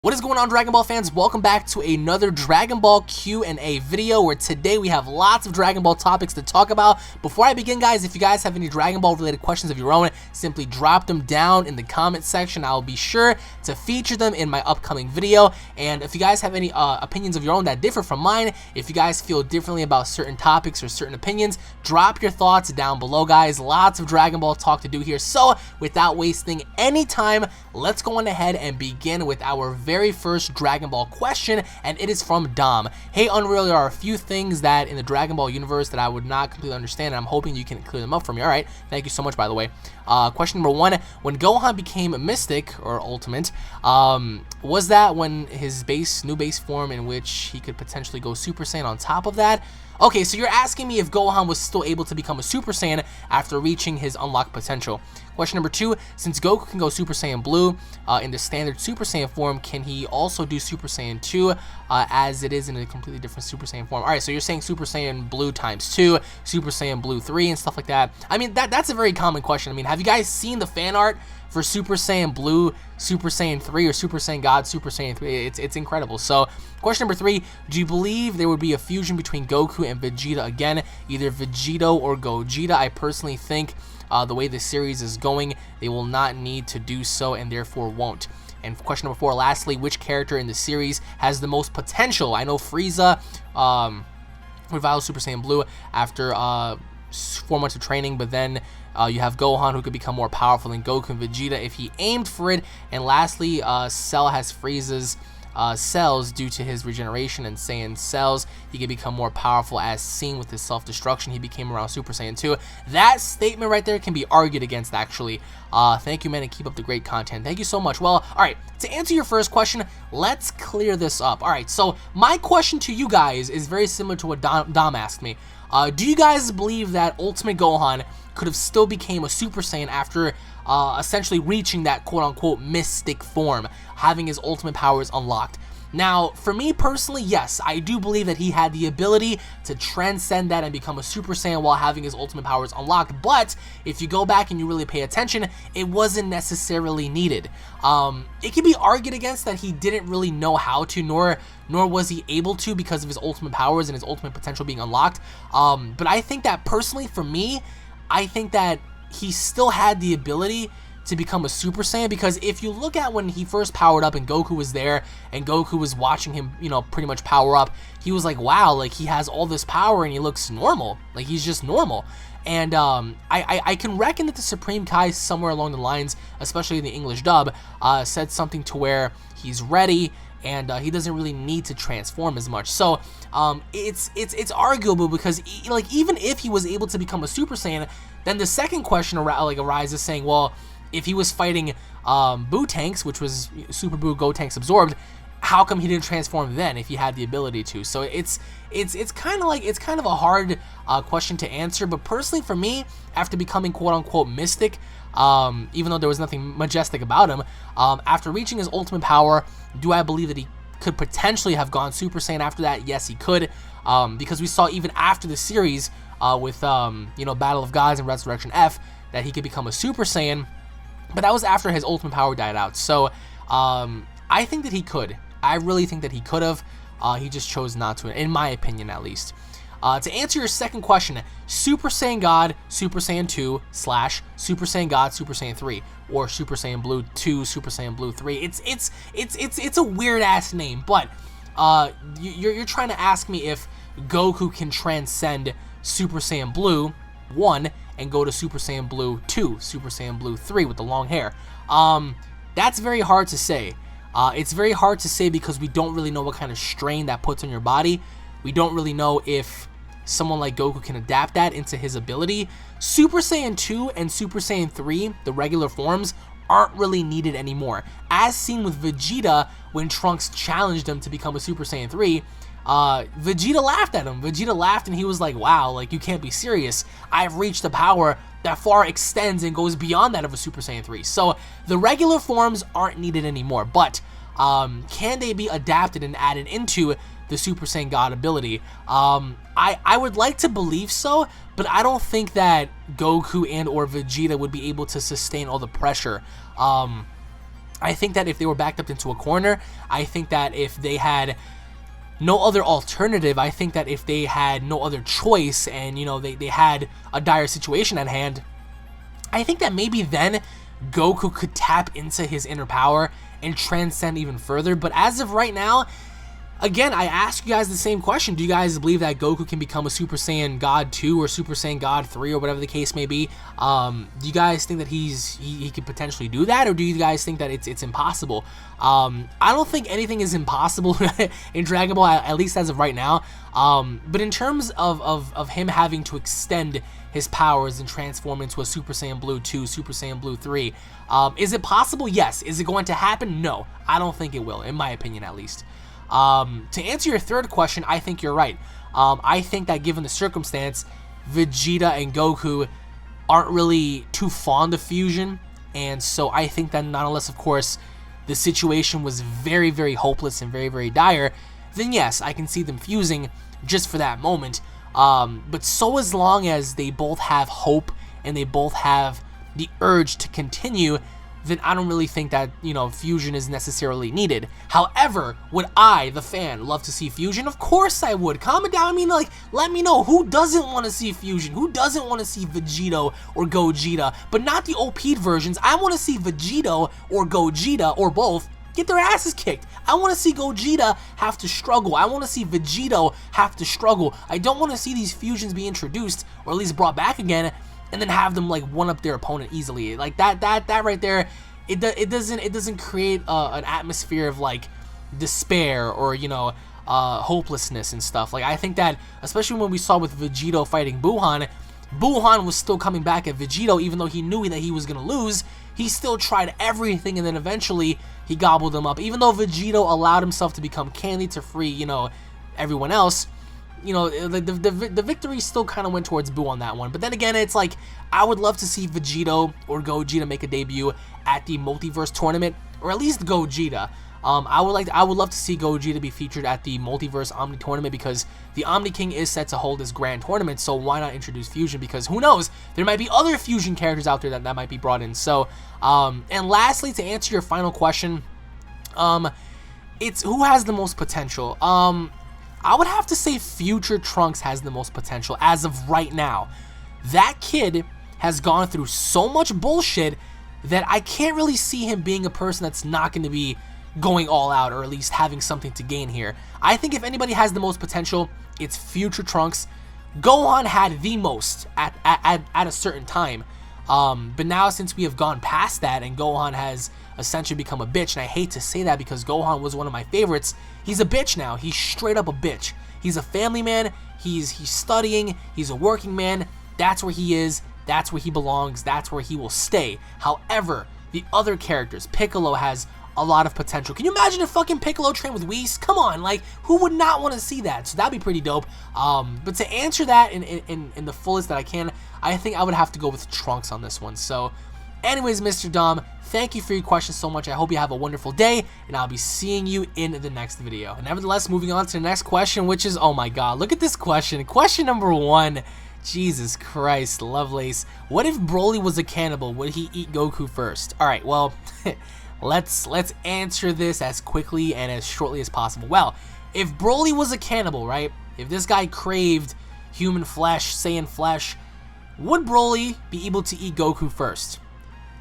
What is going on, Dragon Ball fans? Welcome back to another Dragon Ball Q&A video, where today we have lots of Dragon Ball topics to talk about. Before I begin, guys, if you guys have any Dragon Ball related questions of your own, simply drop them down in the comment section. I'll be sure to feature them in my upcoming video. And if you guys have any opinions of your own that differ from mine, if you guys feel differently about certain topics or certain opinions, drop your thoughts down below, guys. Lots of Dragon Ball talk to do here. So without wasting any time, let's go on ahead and begin with our very first Dragon Ball question, and it is from Dom. Hey Unreal, there are a few things that in the Dragon Ball universe that I would not completely understand, and I'm hoping you can clear them up for me. Alright, thank you so much, by the way. Question number 1, when Gohan became Mystic, or Ultimate, was that when his new base form in which he could potentially go Super Saiyan on top of that? Okay, so you're asking me if Gohan was still able to become a Super Saiyan after reaching his unlocked potential. Question number 2, since Goku can go Super Saiyan Blue in the standard Super Saiyan form, can he also do Super Saiyan 2 as it is in a completely different Super Saiyan form? Alright, so you're saying Super Saiyan Blue times 2, Super Saiyan Blue 3, and stuff like that. I mean, that's a very common question. I mean, have you guys seen the fan art for Super Saiyan Blue, Super Saiyan 3, or Super Saiyan God, Super Saiyan 3? It's incredible. So, question number 3, do you believe there would be a fusion between Goku and Vegeta again, either Vegito or Gogeta? I personally think the way the series is going, they will not need to do so and therefore won't. And question number 4, lastly, which character in the series has the most potential? I know Frieza revived Super Saiyan Blue after 4 months of training, but then you have Gohan, who could become more powerful than Goku and Vegeta if he aimed for it. And lastly, Cell has Frieza's cells due to his regeneration, and Saiyan cells, he can become more powerful as seen with his self-destruction he became around Super Saiyan 2. That statement right there can be argued against, actually. Thank you, man, and keep up the great content. Thank you so much. Well, alright, to answer your first question, let's clear this up. Alright, so my question to you guys is very similar to what Dom asked me. Do you guys believe that Ultimate Gohan could have still became a Super Saiyan after essentially reaching that quote-unquote mystic form, having his ultimate powers unlocked? Now, for me personally, yes, I do believe that he had the ability to transcend that and become a Super Saiyan while having his ultimate powers unlocked, but if you go back and you really pay attention, it wasn't necessarily needed. It can be argued against that he didn't really know how to, nor was he able to, because of his ultimate powers and his ultimate potential being unlocked. But I think that personally, for me, I think that he still had the ability to become a Super Saiyan, because if you look at when he first powered up and Goku was there and Goku was watching him, you know, pretty much power up, he was like, wow, like he has all this power and he looks normal, like he's just normal. And I can reckon that the Supreme Kai somewhere along the lines, especially in the English dub, said something to where he's ready and he doesn't really need to transform as much. So it's arguable, because like even if he was able to become a Super Saiyan, then the second question arises saying, well, if he was fighting Boo Tanks, which was Super Boo Gotenks absorbed, how come he didn't transform then if he had the ability to? So it's kind of a hard question to answer. But personally, for me, after becoming quote-unquote mystic, even though there was nothing majestic about him, after reaching his ultimate power, do I believe that he could potentially have gone Super Saiyan after that? Yes, he could, because we saw even after the series with you know, Battle of Gods and Resurrection F, that he could become a Super Saiyan, but that was after his ultimate power died out. So I think that he could. I really think that he could have. He just chose not to, in my opinion, at least. To answer your second question, Super Saiyan God, Super Saiyan 2 / Super Saiyan God, Super Saiyan 3, or Super Saiyan Blue 2, Super Saiyan Blue 3. It's a weird ass name, but you're trying to ask me if Goku can transcend Super Saiyan Blue 1 and go to Super Saiyan Blue 2, Super Saiyan Blue 3 with the long hair. That's very hard to say. It's very hard to say because we don't really know what kind of strain that puts on your body. We don't really know if someone like Goku can adapt that into his ability. Super Saiyan 2 and Super Saiyan 3, the regular forms, aren't really needed anymore. As seen with Vegeta when Trunks challenged him to become a Super Saiyan 3, Vegeta laughed at him. Vegeta laughed and he was like, wow, like you can't be serious. I've reached a power that far extends and goes beyond that of a Super Saiyan 3. So the regular forms aren't needed anymore, but can they be adapted and added into the Super Saiyan God ability? I would like to believe so, but I don't think that Goku and or Vegeta would be able to sustain all the pressure I think that if they were backed up into a corner, I think that if they had no other alternative, I think that if they had no other choice and, you know, they had a dire situation at hand, I think that maybe then Goku could tap into his inner power and transcend even further. But as of right now, again, I ask you guys the same question. Do you guys believe that Goku can become a Super Saiyan God 2 or Super Saiyan God 3 or whatever the case may be? Do you guys think that he could potentially do that, or do you guys think that it's impossible? I don't think anything is impossible in Dragon Ball, at least as of right now. But in terms of him having to extend his powers and transform into a Super Saiyan Blue 2, Super Saiyan Blue 3, is it possible? Yes. Is it going to happen? No. I don't think it will, in my opinion at least. To answer your third question, I think you're right. I think that given the circumstance, Vegeta and Goku aren't really too fond of fusion, and so I think that not unless, of course, the situation was very, very hopeless and very, very dire, then yes, I can see them fusing just for that moment. But so as long as they both have hope and they both have the urge to continue, then I don't really think that, you know, fusion is necessarily needed. However, would I, the fan, love to see fusion? Of course I would. Comment down, I mean, like, let me know who doesn't want to see fusion, who doesn't want to see Vegito or Gogeta, but not the OP'd versions. I want to see Vegito or Gogeta or both get their asses kicked. I want to see Gogeta have to struggle. I want to see Vegito have to struggle. I don't want to see these fusions be introduced, or at least brought back again, and then have them like one up their opponent easily. Like that right there, it doesn't create an atmosphere of like despair or, you know, hopelessness and stuff. Like, I think that especially when we saw with Vegito fighting Gohan was still coming back at Vegito, even though he knew that he was gonna lose. He still tried everything, and then eventually he gobbled him up. Even though Vegito allowed himself to become candy to free, you know, everyone else, you know, the victory still kind of went towards Boo on that one. But then again, it's like, I would love to see Vegito or Gogeta make a debut at the Multiverse tournament, or at least Gogeta. I would love to see Gogeta be featured at the Multiverse Omni tournament, because the Omni King is set to hold this grand tournament, so why not introduce fusion? Because who knows, there might be other fusion characters out there that might be brought in. So, and lastly, to answer your final question, it's who has the most potential? I would have to say Future Trunks has the most potential as of right now. That kid has gone through so much bullshit that I can't really see him being a person that's not going to be going all out, or at least having something to gain here. I think if anybody has the most potential, it's Future Trunks. Gohan had the most at a certain time. But now, since we have gone past that and Gohan has essentially become a bitch, and I hate to say that because Gohan was one of my favorites, he's a bitch now. He's straight up a bitch. He's a family man. He's studying. He's a working man. That's where he is. That's where he belongs. That's where he will stay. However, the other characters, Piccolo has a lot of potential. Can you imagine if fucking Piccolo trained with Whis? Come on, like, who would not want to see that? So that'd be pretty dope. But to answer that in the fullest that I can, I think I would have to go with Trunks on this one. So anyways, Mr. Dom, thank you for your questions so much. I hope you have a wonderful day, and I'll be seeing you in the next video. And nevertheless, moving on to the next question, which is, oh my god, look at this question. Question number 1. Jesus Christ, Lovelace. What if Broly was a cannibal? Would he eat Goku first? Alright, well, let's answer this as quickly and as shortly as possible. Well, if Broly was a cannibal, right? If this guy craved human flesh, Saiyan flesh, would Broly be able to eat Goku first?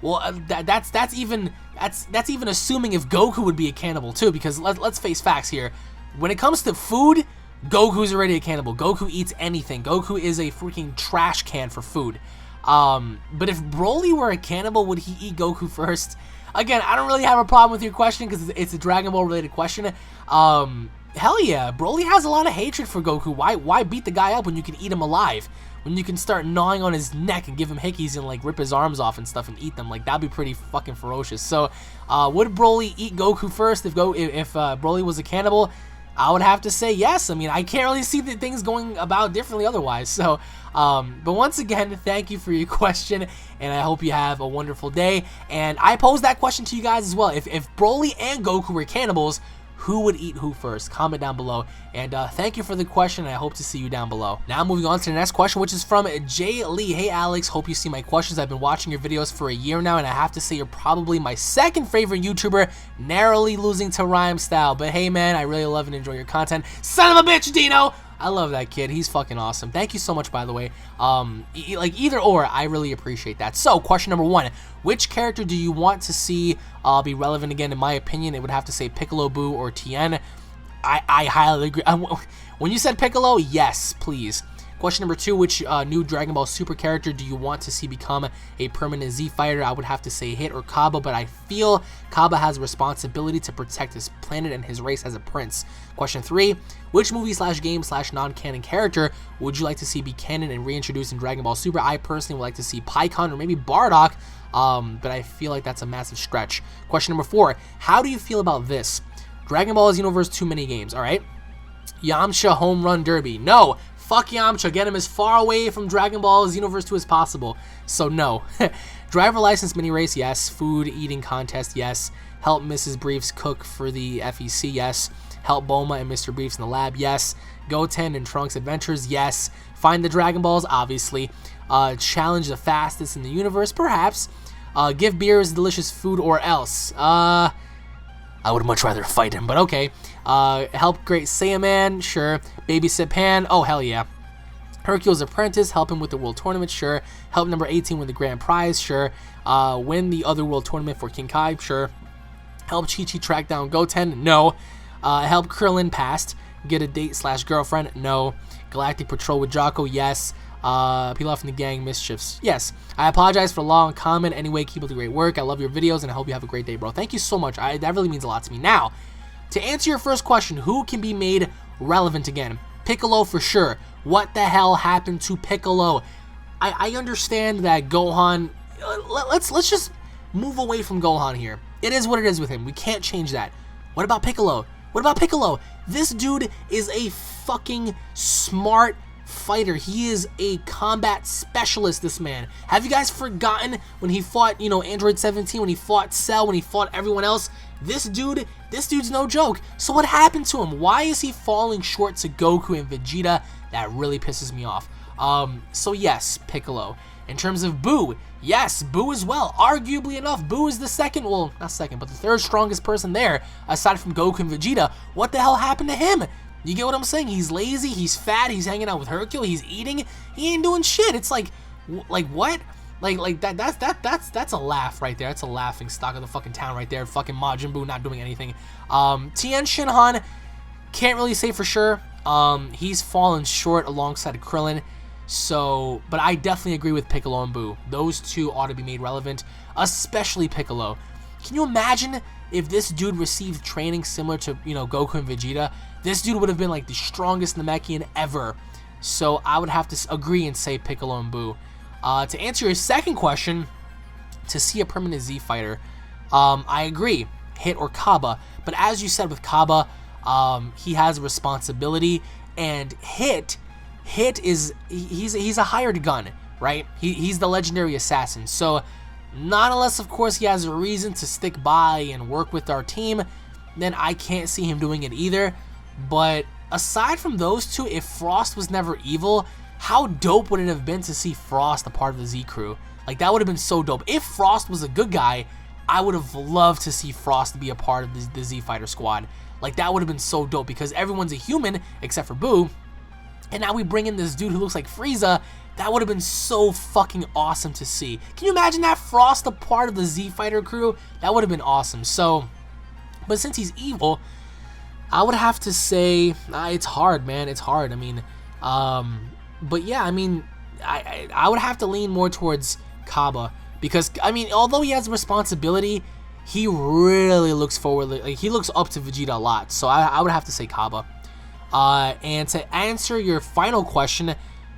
Well, that's even assuming if Goku would be a cannibal too, because let's face facts here. When it comes to food, Goku's already a cannibal. Goku eats anything. Goku is a freaking trash can for food. But if Broly were a cannibal, would he eat Goku first? Again, I don't really have a problem with your question because it's a Dragon Ball related question. Hell yeah, Broly has a lot of hatred for Goku. Why beat the guy up when you can eat him alive? When you can start gnawing on his neck and give him hickeys and like rip his arms off and stuff and eat them, like that'd be pretty fucking ferocious. So, would Broly eat Goku first if Broly was a cannibal? I would have to say yes. I mean, I can't really see the things going about differently otherwise. So, but once again, thank you for your question, and I hope you have a wonderful day. And I posed that question to you guys as well. If Broly and Goku were cannibals, who would eat who first? Comment down below. And thank you for the question, and I hope to see you down below. Now moving on to the next question, which is from Jay Lee. Hey Alex, hope you see my questions. I've been watching your videos for a year now, and I have to say you're probably my second favorite YouTuber, narrowly losing to Rhyme Style. But hey man, I really love and enjoy your content. Son of a bitch, Dino! I love that kid. He's fucking awesome. Thank you so much, by the way. Like either or, I really appreciate that. So, question number 1. Which character do you want to see be relevant again? In my opinion, it would have to say Piccolo, Boo, or Tien. I highly agree. When you said Piccolo, yes, please. Question number 2, which new Dragon Ball Super character do you want to see become a permanent Z fighter? I would have to say Hit or Kaba, but I feel Kaba has a responsibility to protect his planet and his race as a prince. Question 3, which movie / game / non-canon character would you like to see be canon and reintroduced in Dragon Ball Super? I personally would like to see Pikkon or maybe Bardock, but I feel like that's a massive stretch. Question number 4, how do you feel about this? Dragon Ball Xenoverse 2 minigames, alright? Yamcha Home Run Derby. No! Fuck Yamcha, get him as far away from Dragon Ball Xenoverse 2 as possible. So no. Driver license mini race, yes. Food eating contest, yes. Help Mrs. Briefs cook for the FEC, yes. Help Bulma and Mr. Briefs in the lab, yes. Goten and Trunks adventures, yes. Find the Dragon Balls, obviously. Challenge the fastest in the universe, perhaps. Give beers delicious food, or else. I would much rather fight him, but okay. Help Great Saiyaman, sure. Babysit Pan, oh hell yeah. Hercule's apprentice, help him with the world tournament, sure. Help number 18 win the grand prize, sure. Win the other world tournament for King Kai, sure. Help Chi-Chi track down Goten, no. Help Krillin past, get a date / girlfriend, no. Galactic Patrol with Jocko, yes. Peel off in the gang, mischiefs, yes. I apologize for the long comment. Anyway, keep up the great work. I love your videos, and I hope you have a great day, bro. Thank you so much. That really means a lot to me. Now, to answer your first question, who can be made relevant again? Piccolo for sure. What the hell happened to Piccolo? I understand that Gohan. Let's just move away from Gohan here. It is what it is with him. We can't change that. What about Piccolo? What about Piccolo? This dude is a fucking smart fighter. He is a combat specialist, this man. Have you guys forgotten when he fought, Android 17, when he fought Cell, when he fought everyone else? This dude's no joke. So what happened to him? Why is he falling short to Goku and Vegeta? That really pisses me off. So yes, Piccolo. In terms of Boo, yes, Boo as well. Arguably enough, Boo is the second, well, not second, but the third strongest person there, aside from Goku and Vegeta. What the hell happened to him? You get what I'm saying? He's lazy, he's fat, he's hanging out with Hercule, he's eating, he ain't doing shit. It's like what? That's a laugh right there. That's a laughing stock of the fucking town right there. Fucking Majin Buu not doing anything. Tien Shinhan, can't really say for sure. He's fallen short alongside Krillin. So, but I definitely agree with Piccolo and Boo. Those two ought to be made relevant, especially Piccolo. Can you imagine if this dude received training similar to, Goku and Vegeta? This dude would have been like the strongest Namekian ever. So I would have to agree and say Piccolo and Boo. To answer your second question, to see a permanent Z fighter, I agree, Hit or Kaba. But as you said with Kaba, he has a responsibility, and Hit is he's a hired gun, right? He's the legendary assassin. So not unless, of course, he has a reason to stick by and work with our team, then I can't see him doing it either. But aside from those two, if Frost was never evil, how dope would it have been to see Frost a part of the Z crew? Like, that would have been so dope. If Frost was a good guy, I would have loved to see Frost be a part of the Z Fighter squad. Like, that would have been so dope because everyone's a human except for Boo. And now we bring in this dude who looks like Frieza. That would have been so fucking awesome to see. Can you imagine that? Frost a part of the Z Fighter crew? That would have been awesome. So, but since he's evil, I would have to say, it's hard, man. It's hard. I mean, but yeah, I mean, I would have to lean more towards Kaba because, I mean, although he has a responsibility, he really looks forward. Like, he looks up to Vegeta a lot. So I would have to say Kaba. And to answer your final question,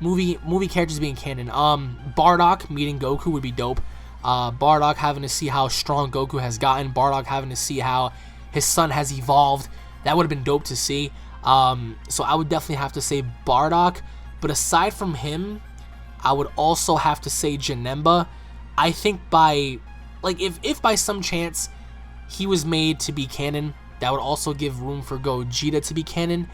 movie characters being canon, Bardock meeting Goku would be dope. Bardock having to see how strong Goku has gotten. Bardock having to see how his son has evolved. That would have been dope to see. So I would definitely have to say Bardock. But aside from him, I would also have to say Janemba. I think by, like, if by some chance he was made to be canon, that would also give room for Gogeta to be canon,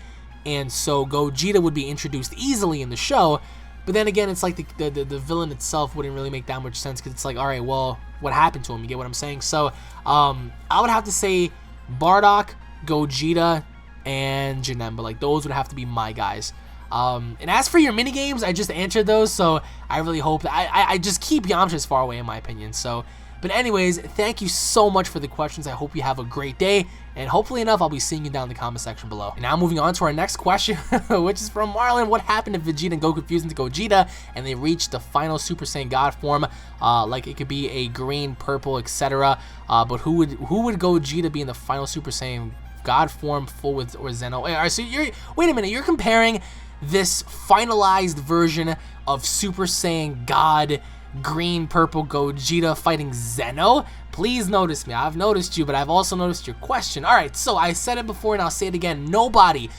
and so Gogeta would be introduced easily in the show. But then again, it's like the villain itself wouldn't really make that much sense, because it's like, all right, well, what happened to him? You get what I'm saying? So I would have to say Bardock, Gogeta, and Janemba. Like, those would have to be my guys. And as for your mini games, I just answered those, so I really hope that I just keep Yamcha far away, in my opinion. So, but anyways, thank you so much for the questions. I hope you have a great day, and hopefully enough, I'll be seeing you down in the comment section below. And now moving on to our next question, which is from Marlon. What happened if Vegeta and Goku fused into Gogeta and they reached the final Super Saiyan God form? Like it could be a green, purple, etc. But who would Gogeta be in the final Super Saiyan God form, full with or Zeno? Alright, so wait a minute, you're comparing this finalized version of Super Saiyan God green purple Gogeta fighting Zeno? Please notice me. I've noticed you, but I've also noticed your question. Alright, so I said it before and I'll say it again. Nobody's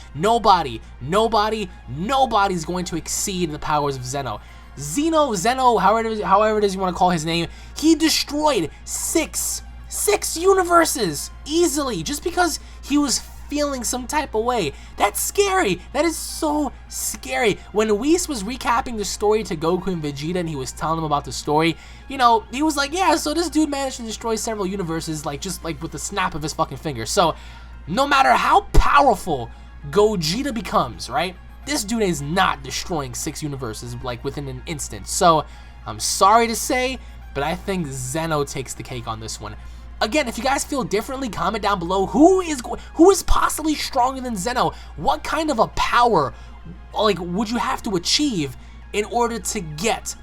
going to exceed the powers of Zeno. Zeno, however it is you want to call his name, he destroyed six universes easily just because he was feeling some type of way. That's scary. That is so scary. When Whis was recapping the story to Goku and Vegeta and he was telling him about the story, you know, he was like, yeah, so this dude managed to destroy several universes, like, just like with the snap of his fucking finger. So no matter how powerful Gogeta becomes, right, this dude is not destroying 6 universes like within an instant. So I'm sorry to say, but I think Zeno takes the cake on this one. Again, if you guys feel differently, comment down below. Who is possibly stronger than Zeno? What kind of a power, like, would you have to achieve in order to get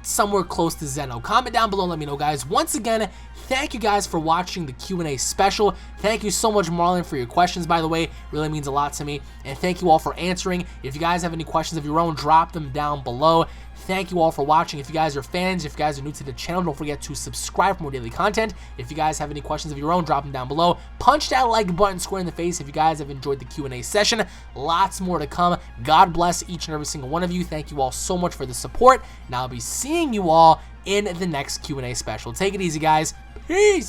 somewhere close to Zeno? Comment down below and let me know, guys. Once again, thank you guys for watching the Q&A special. Thank you so much, Marlon, for your questions, by the way. It really means a lot to me. And thank you all for answering. If you guys have any questions of your own, drop them down below. Thank you all for watching. If you guys are fans, if you guys are new to the channel, don't forget to subscribe for more daily content. If you guys have any questions of your own, drop them down below. Punch that like button square in the face if you guys have enjoyed the Q&A session. Lots more to come. God bless each and every single one of you. Thank you all so much for the support, and I'll be seeing you all in the next Q&A special. Take it easy, guys. Peace!